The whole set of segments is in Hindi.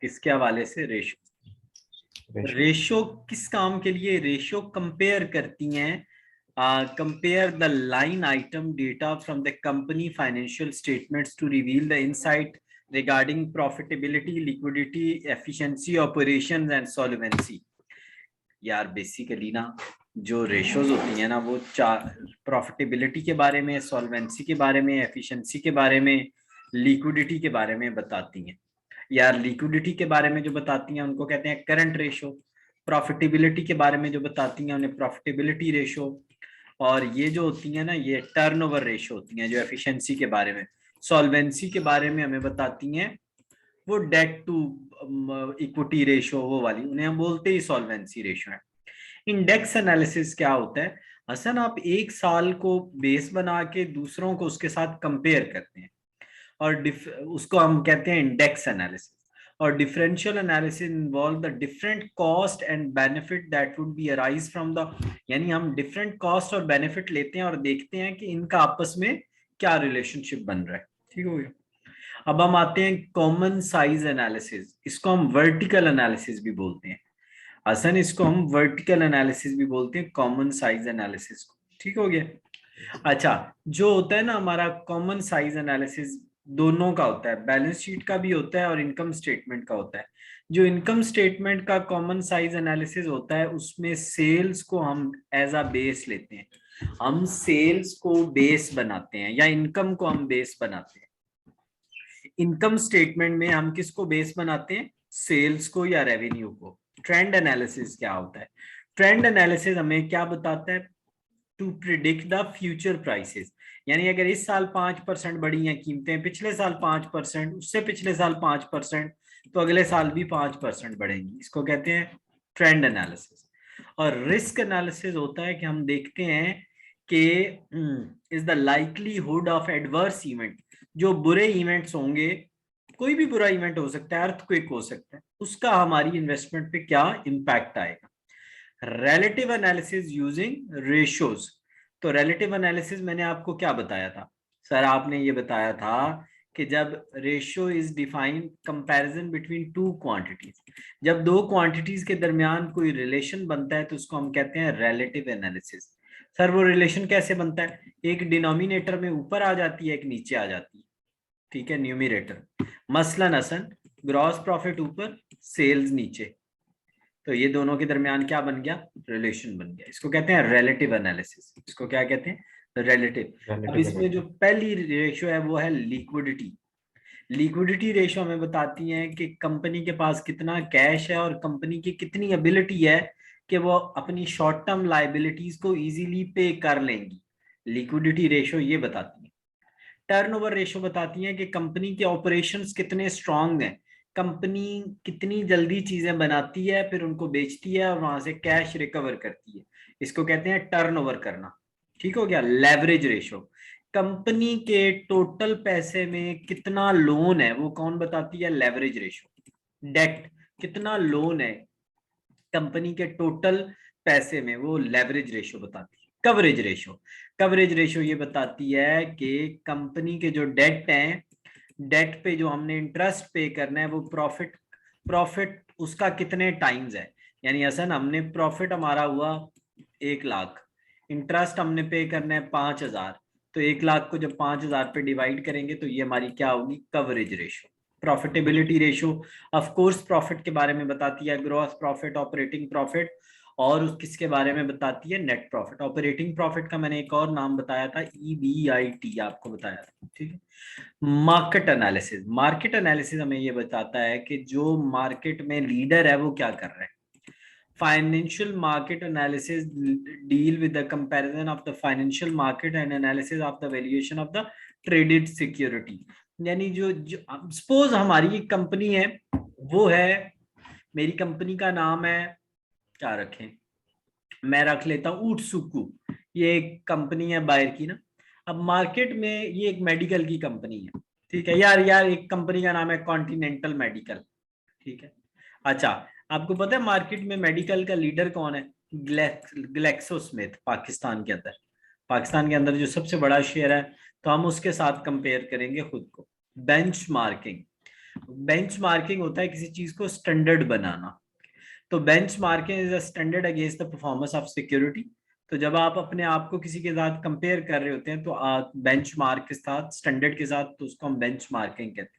किसके हवाले से? रेशो। रेशो किस काम के लिए? रेशो कंपेयर करती हैं, compare the line item data from the company financial statements to reveal the insight regarding profitability, liquidity, efficiency, operations and solvency. यार बेसिकली ना जो रेशोज होती है ना वो चार प्रॉफिटेबिलिटी के बारे में, सॉल्वेंसी के बारे में, एफिशिएंसी के बारे में, लिक्विडिटी के बारे में बताती हैं। यार लिक्विडिटी के बारे में जो बताती हैं उनको कहते हैं करंट रेशो, प्रॉफिटेबिलिटी के बारे में जो बताती हैं उन्हें प्रॉफिटेबिलिटी रेशो, और ये जो होती है ना ये टर्नओवर रेशो होती हैं जो एफिशिएंसी के बारे में। सॉल्वेंसी के बारे में हमें बताती हैं वो डेट टू इक्विटी रेशो, वो वाली, उन्हें हम बोलते ही सॉल्वेंसी रेशो है। इंडेक्स एनालिसिस क्या होता है? हसन, आप एक साल को बेस बना के दूसरों को उसके साथ कंपेयर करते हैं और उसको हम कहते हैं इंडेक्स एनालिसिस। और differential analysis involve the different cost and benefit that would be arise from the, यानी हम डिफरेंट कॉस्ट और बेनिफिट लेते हैं और देखते हैं कि इनका आपस में क्या रिलेशनशिप बन रहा है। ठीक हो गया। अब हम आते हैं कॉमन साइज एनालिसिस, इसको हम वर्टिकल एनालिसिस भी बोलते हैं। हसन, इसको हम वर्टिकल एनालिसिस भी बोलते हैं, कॉमन साइज एनालिसिस को। ठीक हो गया। अच्छा, जो होता है ना हमारा कॉमन साइज एनालिसिस दोनों का होता है, बैलेंस शीट का भी होता है और इनकम स्टेटमेंट का होता है। जो इनकम स्टेटमेंट का कॉमन साइज एनालिसिस होता है उसमें सेल्स को हम एज अ बेस लेते हैं, हम सेल्स को बेस बनाते हैं या इनकम को हम बेस बनाते हैं। इनकम स्टेटमेंट में हम किसको बेस बनाते हैं? सेल्स को या रेवेन्यू को। ट्रेंड एनालिसिस क्या होता है? ट्रेंड एनालिसिस हमें क्या बताता है? To predict the future prices, यानी अगर इस साल 5% बढ़ी हैं कीमतें, पिछले साल 5%, उससे पिछले साल 5%, तो अगले साल भी 5% बढ़ेंगी। इसको कहते हैं ट्रेंड एनालिसिस। और रिस्क एनालिसिस होता है कि हम देखते हैं कि is the likelihood of adverse event, जो बुरे इवेंट्स होंगे, कोई भी बुरा इवेंट हो सकता है, अर्थक्वेक हो सकता है, उसका हमारी इन्वेस्टमेंट पे क्या इम्पैक्ट आएगा। Relative analysis using ratios. तो रिलेटिव एनालिसिस मैंने आपको क्या बताया था सर? आपने ये बताया था कि जब ratio is defined comparison between two quantities, जब दो क्वांटिटीज के दरमियान कोई रिलेशन बनता है तो उसको हम कहते हैं रिलेटिव एनालिसिस। सर वो रिलेशन कैसे बनता है? एक डिनोमिनेटर में ऊपर आ जाती है, एक नीचे आ जाती है। ठीक है, न्यूमिनेटर। मसलन हसन, ग्रॉस प्रॉफिट ऊपर, सेल्स नीचे, तो ये दोनों के दरमियान क्या बन गया? रिलेशन बन गया। इसको कहते हैं रिलेटिव एनालिसिस। इसको क्या कहते हैं? रिलेटिव। अब इसमें जो पहली रेशियो है वो है लिक्विडिटी। लिक्विडिटी रेशियो हमें बताती है कि कंपनी के पास कितना कैश है और कंपनी की कितनी एबिलिटी है कि वो अपनी शॉर्ट टर्म लाइबिलिटीज को इजीली पे कर लेंगी। लिक्विडिटी रेशियो ये बताती है। टर्नओवर रेशियो बताती है कि कंपनी के ऑपरेशंस कितने स्ट्रांग हैं, कंपनी कितनी जल्दी चीजें बनाती है फिर उनको बेचती है और वहां से कैश रिकवर करती है। इसको कहते हैं टर्नओवर करना। ठीक हो गया। लेवरेज रेशियो, कंपनी के टोटल पैसे में कितना लोन है वो कौन बताती है? Leverage ratio. डेट, कितना लोन है कंपनी के टोटल पैसे में, वो लेवरेज रेशियो बताती है। कवरेज रेशियो, कवरेज रेशियो ये बताती है कि कंपनी के जो डेट हैं, डेट पे जो हमने इंटरेस्ट पे करना है वो प्रॉफिट, प्रॉफिट उसका कितने टाइम्स है। यानी असन हमने प्रॉफिट हमारा हुआ 1 लाख, इंटरेस्ट हमने पे करना है 5,000, तो 1 लाख को जब 5,000 पे डिवाइड करेंगे तो ये हमारी क्या होगी? Coverage ratio. Profitability ratio of course profit के बारे में बताती है, ग्रॉस प्रॉफिट, ऑपरेटिंग प्रॉफिट, और किसके बारे में बताती है? Net profit. ऑपरेटिंग प्रॉफिट का मैंने एक और नाम बताया था, EBIT आपको बताया था। ठीक है। मार्केट एनालिसिस, मार्केट एनालिसिस हमें ये बताता है कि जो मार्केट में लीडर है वो क्या कर रहा है। Financial market analysis deal with the comparison of the financial market and analysis of the valuation of the traded security. यानी जो सपोज हमारी एक कंपनी है, वो है, मेरी कंपनी का नाम है, क्या रखें, मैं रख लेता हूँ ऊटसुकू। ये एक कंपनी है बायर की ना। अब मार्केट में ये एक मेडिकल की कंपनी है। ठीक है यार, एक कंपनी का नाम है कॉन्टिनेंटल मेडिकल। ठीक है। अच्छा, आपको पता है मार्केट में मेडिकल का लीडर कौन है? ग्लेक्सोस्मिथ, पाकिस्तान के अंदर, पाकिस्तान के अंदर जो सबसे बड़ा शेयर है, तो हम उसके साथ कंपेयर करेंगे खुद को। बेंचमार्किंग, बेंचमार्किंग होता है किसी चीज को स्टैंडर्ड बनाना। तो benchmarking is a standard against the performance of security. तो जब आप अपने आप को किसी के साथ कंपेयर कर रहे होते हैं तो आप बेंचमार्क के साथ, स्टैंडर्ड के साथ, तो उसको हम बेंचमार्किंग कहते हैं।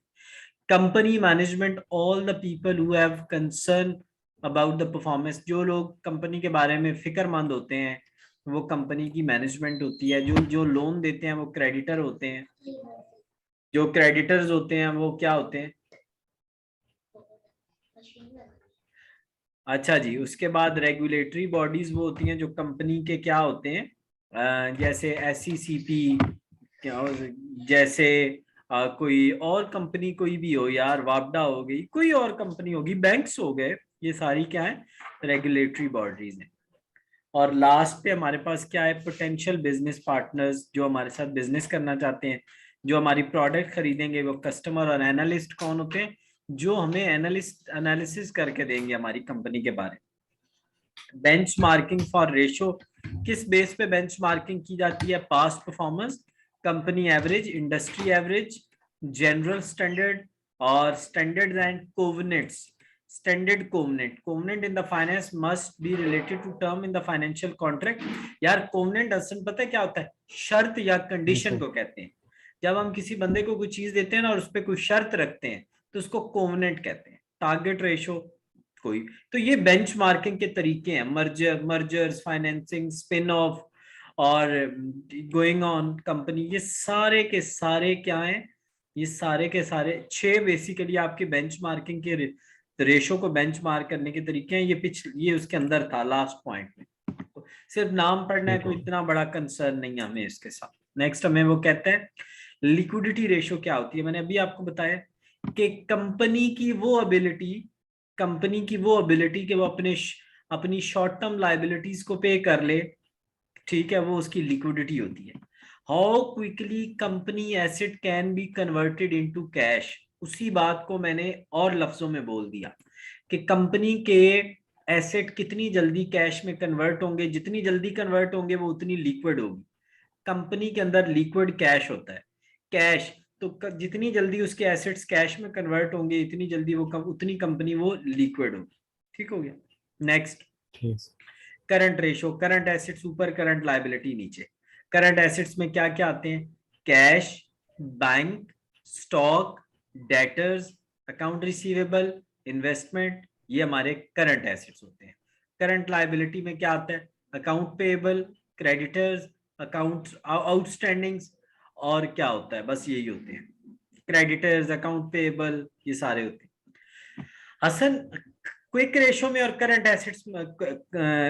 Company management, all the people who have concern about the performance, जो लोग कंपनी के बारे में फिक्रमंद होते हैं वो कंपनी की मैनेजमेंट होती है। जो जो लोन देते हैं वो क्रेडिटर होते हैं। जो क्रेडिटर्स होते हैं वो क्या होते हैं? अच्छा जी, उसके बाद रेगुलेटरी बॉडीज वो होती हैं जो कंपनी के क्या होते हैं, जैसे SECP, क्या जैसे कोई और कंपनी कोई भी हो यार, वापडा हो गई, कोई और कंपनी होगी, बैंक्स हो गए, ये सारी क्या है, रेगुलेटरी बॉडीज हैं। और लास्ट पे हमारे पास क्या है, पोटेंशियल बिजनेस पार्टनर्स, जो हमारे साथ बिजनेस करना चाहते हैं, जो हमारी प्रोडक्ट खरीदेंगे, वो कस्टमर। और एनालिस्ट कौन होते हैं? जो हमें एनालिसिस करके देंगे हमारी कंपनी के बारे में। बेंचमार्किंग फॉर रेशो, किस बेस पे बेंचमार्किंग की जाती है? Past performance, company average, industry average, general standard, और standards and covenants. Standard covenant, covenant in the finance must be related to term in the financial contract. यार कोवेनेंट असल पता है क्या होता है? शर्त या कंडीशन को कहते हैं। जब हम किसी बंदे को कोई चीज देते हैं ना और उस पर कोई शर्त रखते हैं तो उसको कोवेनेंट कहते हैं। टारगेट रेशो कोई। तो ये बेंचमार्किंग के तरीके हैं, मर्जर्स, फाइनेंसिंग, स्पिन ऑफ, और गोइंग ऑन कंपनी, ये सारे के सारे क्या हैं? ये सारे के सारे 6 बेसिकली आपके बेंचमार्किंग के रेशो को बेंचमार्क करने के तरीके हैं। ये उसके अंदर था लास्ट पॉइंट में। तो सिर्फ नाम पढ़ना है, कोई इतना बड़ा कंसर्न नहीं है हमें इसके साथ। नेक्स्ट हमें वो कहते हैं लिक्विडिटी रेशो क्या होती है। मैंने अभी आपको बताया कि कंपनी की वो एबिलिटी कि वो अपनी शॉर्ट टर्म लाइबिलिटीज को पे कर ले, ठीक है, वो उसकी लिक्विडिटी होती है। How quickly company asset can be converted into cash, उसी बात को मैंने और लफ्जों में बोल दिया कि कंपनी के एसेट कितनी जल्दी कैश में कन्वर्ट होंगे, जितनी जल्दी कन्वर्ट होंगे वो उतनी लिक्विड होगी। कंपनी के अंदर लिक्विड कैश होता है, कैश। तो जितनी जल्दी उसके एसेट्स कैश में कन्वर्ट होंगे, इतनी जल्दी वो उतनी कंपनी वो लिक्विड होगी। ठीक हो गया। Next, current ratio, current assets ऊपर, करंट लायबिलिटी नीचे। करंट एसेट्स में क्या क्या आते हैं? Cash, bank, stock, debtors, account receivable, investment, ये हमारे करंट एसेट्स होते हैं। करंट लायबिलिटी में क्या आता है? Account payable, creditors, account outstandings, और क्या होता है? बस यही होते हैं, क्रेडिटर्स, अकाउंट पेएबल, ये सारे होते हैं। हसन, क्विक रेशो में और करंट एसेट्स में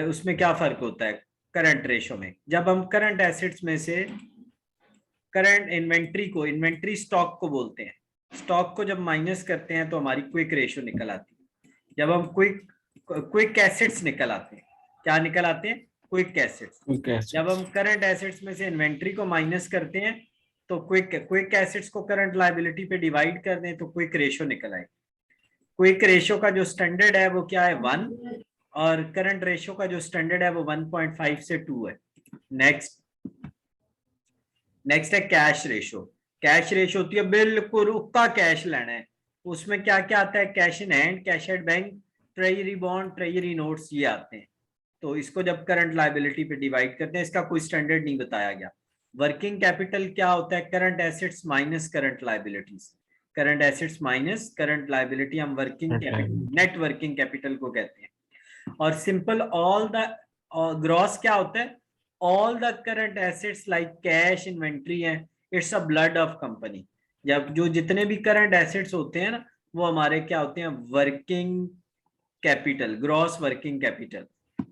उसमें क्या फर्क होता है? करंट रेशो में जब हम करंट एसेट्स में से करंट इन्वेंट्री स्टॉक को बोलते हैं, स्टॉक को जब माइनस करते हैं तो हमारी क्विक रेशो निकल आती है। जब हम क्विक एसेट्स निकल आते हैं, क्या निकल आते हैं? Quick assets. जब हम करंट एसेट्स में से इन्वेंट्री को माइनस करते हैं तो क्विक एसेट्स को करंट लायबिलिटी पे डिवाइड कर दें तो क्विक रेशो निकल आए। क्विक रेशो का जो स्टैंडर्ड है वो क्या है? 1, और करंट रेशो का जो स्टैंडर्ड है वो 1.5 से 2 है। नेक्स्ट है कैश रेशो। कैश रेशो होती है बिल्कुल उक्का कैश लेना है, उसमें क्या क्या आता है? Cash in hand, cash at bank, treasury bond, treasury notes, ये आते हैं। तो इसको जब करंट लायबिलिटी पे डिवाइड करते हैं, इसका कोई स्टैंडर्ड नहीं बताया गया। वर्किंग कैपिटल क्या होता है? Current assets minus current liabilities, current assets minus current liability, हम working capital, net working capital को कहते हैं। और सिंपल ऑल द ग्रॉस क्या होता है? All the current assets like cash, inventory है, it's a blood of company. जब जो जितने भी करंट एसेट्स होते हैं ना, वो हमारे क्या होते हैं? Working capital, gross working capital.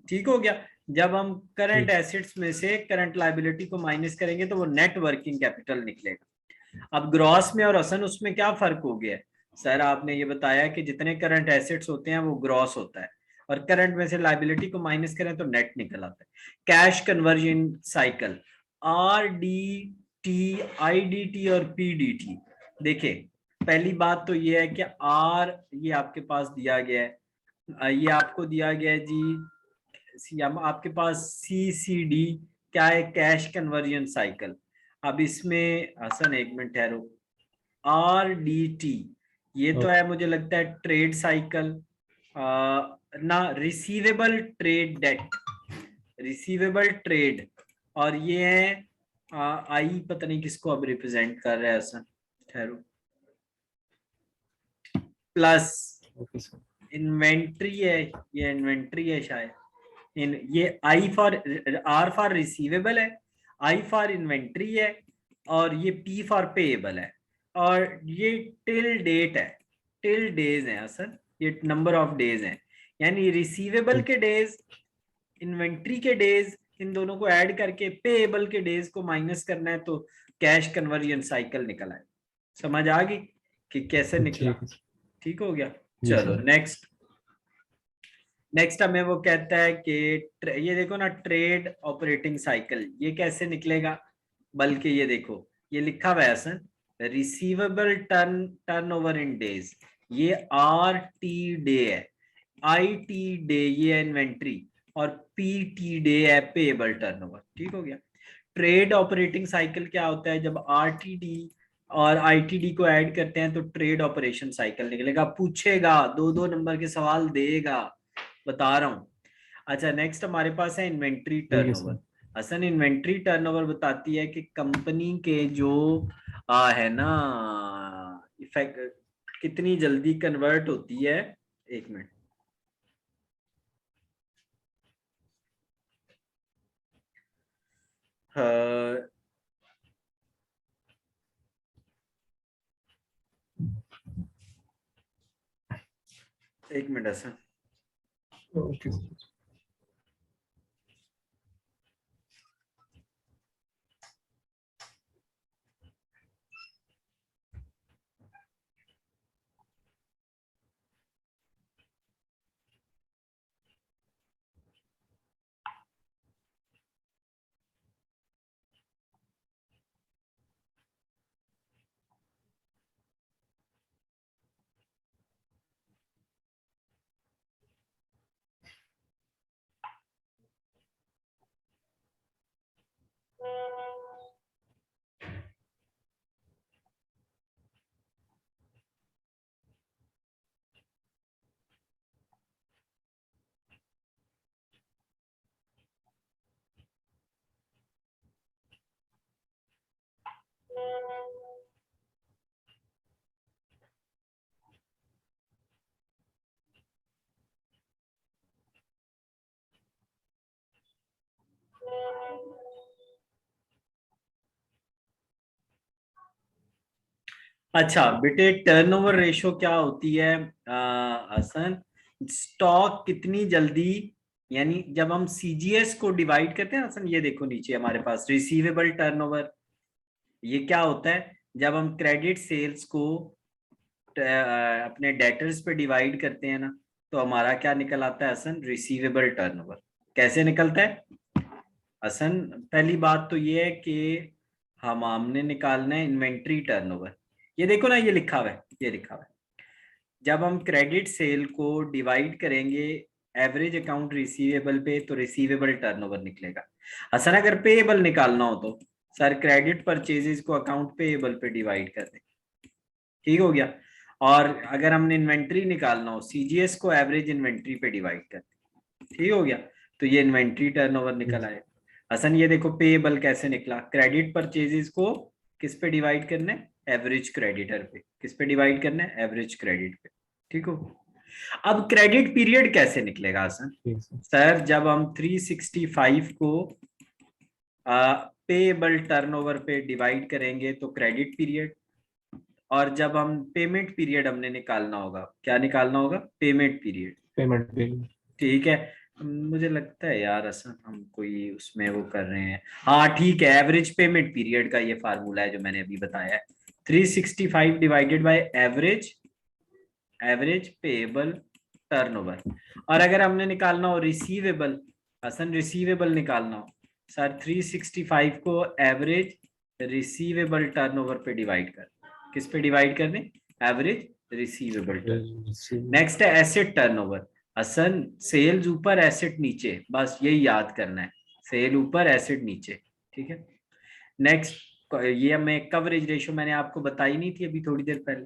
ठीक हो गया। जब हम करंट एसेट्स में से करंट लायबिलिटी को माइनस करेंगे तो वो नेट वर्किंग कैपिटल निकलेगा। अब ग्रॉस में और असन उसमें क्या फर्क हो गया? सर आपने ये बताया कि जितने करंट एसेट्स होते हैं वो ग्रॉस होता है, और करंट में से लायबिलिटी को माइनस करें तो नेट निकल आता है। Cash conversion cycle, RDT, IDT और PDT। देखिए, पहली बात तो ये है कि R ये आपके पास दिया गया है, ये आपको दिया गया है जी, आपके पास CCD क्या है? Cash conversion cycle. अब इसमें हसन एक मिनट ठहरो, RDT ये तो है मुझे लगता है ट्रेड साइकिल, ना receivable trade debt, receivable trade, और ये है आई पता नहीं किसको अब रिप्रेजेंट कर रहा है ऐसा, ठहरो, प्लस इन्वेंट्री है, ये इन्वेंट्री है शायद, इन ये I for, are for receivable है, आई फॉर इन्वेंट्री है, और ये पी फॉर पेएबल है, और ये टिल डेट है, टिल डेज है असल, ये नंबर ऑफ डेज है, यानी रिसीवेबल के डेज, इन्वेंट्री के डेज, इन दोनों को ऐड करके पेएबल के डेज को माइनस करना है, तो कैश कन्वर्जन साइकिल निकल आए। समझ आ गई कि कैसे निकला? ठीक हो गया। चलो नेक्स्ट, नेक्स्ट हमें वो कहता है कि ये देखो ना, ट्रेड ऑपरेटिंग साइकिल, ये कैसे निकलेगा? बल्कि ये देखो, ये लिखा हुआ है असन, रिसीवेबल टर्नओवर इन डेज, ये आर टी डे है, आई टी डे ये है इन्वेंट्री, और पी टी डे है पेएबल टर्नओवर। ठीक हो गया। ट्रेड ऑपरेटिंग साइकिल क्या होता है? जब आर टी डी और आईटीडी को ऐड करते हैं तो ट्रेड ऑपरेशन साइकिल निकलेगा, पूछेगा, 2-2 नंबर के सवाल देगा, बता रहा हूं। अच्छा नेक्स्ट हमारे पास है इन्वेंट्री टर्नओवर। असल इन्वेंट्री टर्नओवर बताती है कि कंपनी के जो है ना इफेक्ट कितनी जल्दी कन्वर्ट होती है। एक मिनट, एक मिनट असल, अच्छा बेटे, टर्नओवर रेशो क्या होती है हसन? स्टॉक कितनी जल्दी, यानी जब हम सीजीएस को डिवाइड करते हैं हसन, ये देखो नीचे हमारे पास रिसीवेबल टर्नओवर, ये क्या होता है? जब हम क्रेडिट सेल्स को अपने डेटर्स पे डिवाइड करते हैं ना, तो हमारा क्या निकल आता है हसन? Receivable turnover. कैसे निकलता है हसन? पहली बात तो ये है कि हमने निकालना है इन्वेंट्री टर्नओवर। ये देखो ना, ये लिखा हुआ है, ये लिखा हुआ है, जब हम क्रेडिट सेल को डिवाइड करेंगे एवरेज अकाउंट रिसीवेबल पे, तो रिसीवेबल टर्नओवर निकलेगा। असल अगर पेएबल निकालना हो तो सर क्रेडिट परचेजेस को अकाउंट पेएबल पे डिवाइड कर दें। ठीक हो गया। और अगर हमने इन्वेंट्री निकालना हो, सीजीएस को एवरेज इन्वेंट्री पे डिवाइड कर दें। ठीक हो गया, तो ये इन्वेंट्री टर्नओवर निकल आए। असन ये देखो पेएबल कैसे निकला, क्रेडिट परचेजेस को किस पे डिवाइड करना है? एवरेज क्रेडिटर पे। किस पे डिवाइड करना है? एवरेज क्रेडिट पे। ठीक हो। अब क्रेडिट पीरियड कैसे निकलेगा हसन? सर जब हम 365 को पेएबल टर्नओवर पे डिवाइड करेंगे तो क्रेडिट पीरियड, और जब हम पेमेंट पीरियड हमने निकालना होगा, क्या निकालना होगा? Payment period. पेमेंट पीरियड, ठीक है। मुझे लगता है यार असल हम कोई उसमें वो कर रहे हैं। हाँ ठीक है, एवरेज पेमेंट पीरियड का ये फार्मूला है जो मैंने अभी बताया है, 365 divided by average, average payable turnover. और अगर हमने निकालना हो रिसीवेबल, असल रिसीवेबल निकालना हो सर, 365 को एवरेज रिसीवेबल टर्नओवर पे डिवाइड कर, किस पे डिवाइड करने? Average receivable turn. नेक्स्ट है एसेट टर्नओवर। असल सेल्स ऊपर एसेट नीचे, बस यही याद करना है, सेल ऊपर एसेट नीचे। ठीक है। नेक्स्ट ये हमें कवरेज रेशो मैंने आपको बताई नहीं थी अभी थोड़ी देर पहले,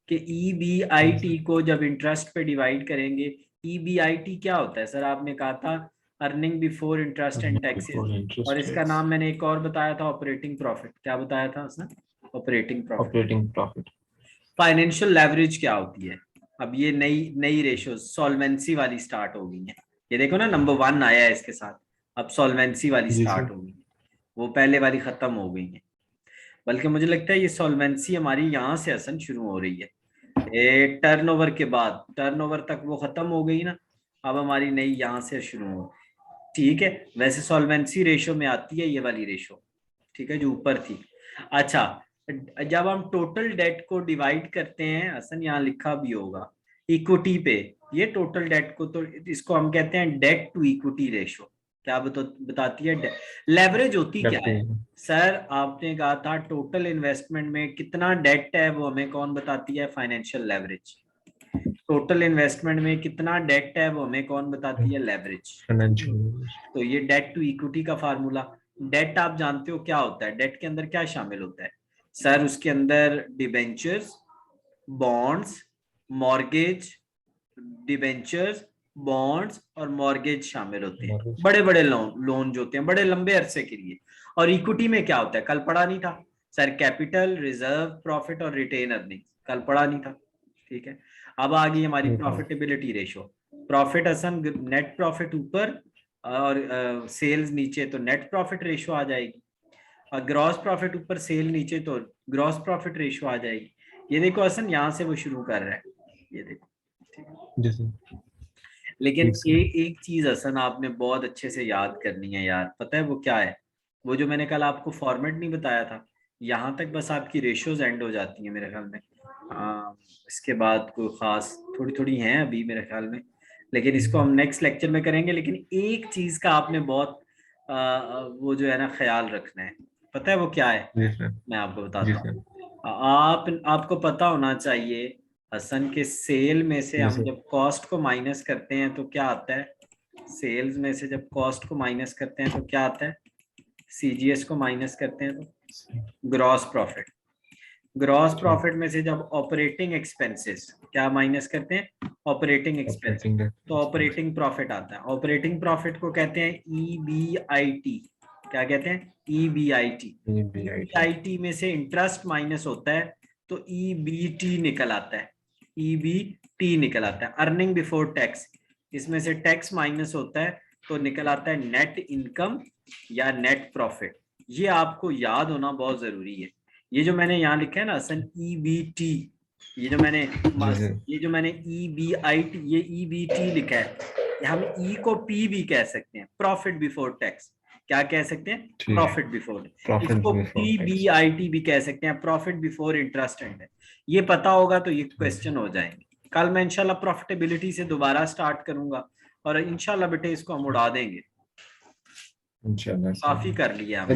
कि EBIT को जब इंटरेस्ट पे डिवाइड करेंगे, EBIT क्या होता है सर? आपने कहा था earning before interest and taxes, और इसका नाम मैंने एक और बताया था, ऑपरेटिंग प्रॉफिट। क्या बताया था उसने? Operating profit. फाइनेंशियल लेवरेज क्या होती है? अब ये नई रेशियो सॉल्वेंसी वाली स्टार्ट हो गई है। ये देखो ना, नंबर 1 आया है इसके साथ, अब सॉल्वेंसी वाली स्टार्ट हो गई है, वो पहले वाली खत्म हो गई है। बल्कि मुझे लगता है ये सॉल्वेंसी हमारी यहाँ से असन शुरू हो रही है, टर्नओवर के बाद, टर्नओवर तक वो खत्म हो गई ना, अब हमारी नई यहाँ से शुरू हो। ठीक है, वैसे सॉल्वेंसी रेशो में आती है ये वाली रेशो, ठीक है, जो ऊपर थी। अच्छा, जब हम टोटल डेट को डिवाइड करते हैं, हसन यहाँ लिखा भी होगा, इक्विटी पे, ये टोटल डेट को, तो इसको हम कहते हैं डेट टू इक्विटी रेशो। क्या बताती है? लेवरेज होती क्या है सर? आपने कहा था टोटल इन्वेस्टमेंट में कितना डेट है, वो हमें कौन बताती है? Financial leverage. टोटल इन्वेस्टमेंट में कितना डेट है, वो हमें कौन बताती है? लेवरेज। तो ये डेट टू इक्विटी का फार्मूला। डेट आप जानते हो क्या होता है? डेट के अंदर क्या शामिल होता है सर? उसके अंदर debentures, bonds, mortgage, debentures, bonds और मॉर्गेज शामिल होते हैं। बड़े बड़े लोन जो होते हैं बड़े लंबे अरसे के लिए। और इक्विटी में क्या होता है? कल पढ़ा नहीं था सर? कैपिटल, रिजर्व, प्रॉफिट और रिटेन अर्निंग, कल पढ़ा नहीं था। ठीक है, अब आ गई हमारी प्रॉफिटेबिलिटी रेशो। प्रॉफिट असन नेट प्रॉफिट ऊपर और सेल्स नीचे, तो नेट प्रॉफिट रेशो आ जाएगी। और ग्रॉस प्रॉफिट ऊपर, सेल नीचे, तो ग्रॉस प्रॉफिट रेशो आ जाएगी। ये देखो असन, यहाँ से वो शुरू कर रहा है, ये देखो। ठीक है, लेकिन एक चीज हसन आपने बहुत अच्छे से याद करनी है यार, पता है वो क्या है? वो जो मैंने कल आपको फॉर्मेट नहीं बताया था, यहाँ तक बस आपकी रेशियोज एंड हो जाती है मेरे ख्याल में। इसके बाद कोई खास थोड़ी थोड़ी हैं अभी मेरे ख्याल में, लेकिन इसको हम नेक्स्ट लेक्चर में करेंगे। लेकिन एक चीज का आपने बहुत वो जो है ना ख्याल रखना है, पता है वो क्या है? मैं आपको बताता हूँ। आपको पता होना चाहिए हसन के, सेल में से हम जब कॉस्ट को माइनस करते हैं तो क्या आता है? सेल्स में से जब कॉस्ट को माइनस करते हैं तो क्या आता है? सीजीएस को माइनस करते हैं तो ग्रॉस प्रॉफिट। ग्रॉस प्रॉफिट में से जब ऑपरेटिंग एक्सपेंसेस क्या माइनस करते हैं? ऑपरेटिंग एक्सपेंसेस, तो ऑपरेटिंग प्रॉफिट आता है। ऑपरेटिंग प्रॉफिट को कहते हैं EBIT। क्या कहते हैं? EBIT। EBIT में से इंटरेस्ट माइनस होता है तो EBT निकल आता है, EBT निकल आता है। अर्निंग बिफोर टैक्स, इसमें से टैक्स माइनस होता है तो निकल आता है नेट इनकम या नेट प्रॉफिट। ये आपको याद होना बहुत जरूरी है। ये जो मैंने यहाँ लिखा है ना असन, EBT, ये जो मैंने EBIT, ये EBT लिखा है। हम E को P भी कह सकते हैं, प्रॉफिट बिफोर टैक्स। क्या कह सकते हैं? Profit before. इसको PBIT भी कह सकते हैं, प्रॉफिट बिफोर इंटरेस्ट एंड। ये पता होगा तो ये क्वेश्चन हो जाएंगे। कल मैं इंशाल्लाह प्रॉफिटेबिलिटी से दोबारा स्टार्ट करूंगा और इंशाल्लाह बेटे इसको हम उड़ा देंगे। इंशाल्लाह काफी कर लिया हमने।